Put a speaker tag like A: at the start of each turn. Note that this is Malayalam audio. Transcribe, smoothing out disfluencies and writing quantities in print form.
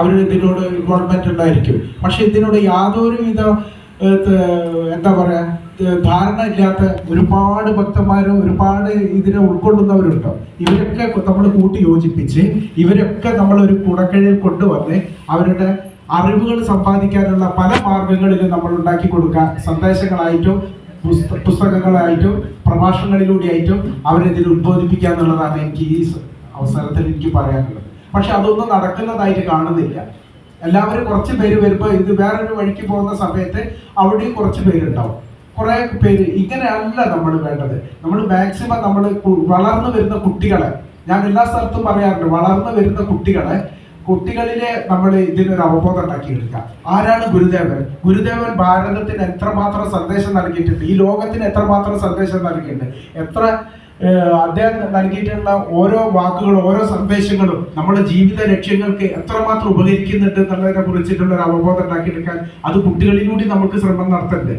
A: അവർ ഇതിനോട് ഇൻവോൾവ്മെന്റ് ഉണ്ടായിരിക്കും. പക്ഷെ ഇതിനോട് യാതൊരുവിധ എന്താ പറയാ ധാരണ ഇല്ലാത്ത ഒരുപാട് ഭക്തന്മാരും ഒരുപാട് ഇതിനെ ഉൾക്കൊള്ളുന്നവരുണ്ടോ. ഇവരൊക്കെ നമ്മൾ കൂട്ടി യോജിപ്പിച്ച് ഇവരൊക്കെ നമ്മൾ ഒരു കുടക്കീഴിൽ കൊണ്ടുവന്ന് അവരുടെ അറിവുകൾ സമ്പാദിക്കാനുള്ള പല മാർഗങ്ങളിലും നമ്മൾ ഉണ്ടാക്കി കൊടുക്കുക. സന്ദേശങ്ങളായിട്ടും പുസ്തകങ്ങളായിട്ടും പ്രഭാഷണങ്ങളിലൂടെ ആയിട്ടും അവരെതിൽ ഉദ്ബോധിപ്പിക്കുക എന്നുള്ളതാണ് എനിക്ക് ഈ അവസരത്തിൽ എനിക്ക് പറയാനുള്ളത്. പക്ഷെ അതൊന്നും നടക്കുന്നതായിട്ട് കാണുന്നില്ല. എല്ലാവരും കുറച്ച് പേര് വരുമ്പോൾ ഇത് വേറൊരു വഴിക്ക് പോകുന്ന സമയത്ത് അവിടെയും കുറച്ച് പേരുണ്ടാവും. കുറെ പേര് ഇങ്ങനെയല്ല നമ്മൾ വേണ്ടത്. നമ്മൾ മാക്സിമം നമ്മൾ വളർന്നു വരുന്ന കുട്ടികളെ, ഞാൻ എല്ലാ സ്ഥലത്തും പറയാറുണ്ട്, വളർന്നു വരുന്ന കുട്ടികളിലെ നമ്മൾ ഇതിനൊരു അവബോധം ഉണ്ടാക്കിയെടുക്കുക. ആരാണ് ഗുരുദേവൻ? ഗുരുദേവൻ ഭാരതത്തിന് എത്രമാത്രം സന്ദേശം നൽകിയിട്ടുണ്ട്, ഈ ലോകത്തിന് എത്രമാത്രം സന്ദേശം നൽകിയിട്ടുണ്ട്, എത്ര അദ്ദേഹം നൽകിയിട്ടുള്ള ഓരോ വാക്കുകളും ഓരോ സന്ദേശങ്ങളും നമ്മുടെ ജീവിത ലക്ഷ്യങ്ങൾക്ക് എത്രമാത്രം ഉപകരിക്കുന്നുണ്ട് എന്നുള്ളതിനെ കുറിച്ചിട്ടുള്ള ഒരു അവബോധം ഉണ്ടാക്കിയെടുക്കാൻ അത് കുട്ടികളിലൂടെ നമുക്ക് ശ്രമം നടത്തണ്ടേ.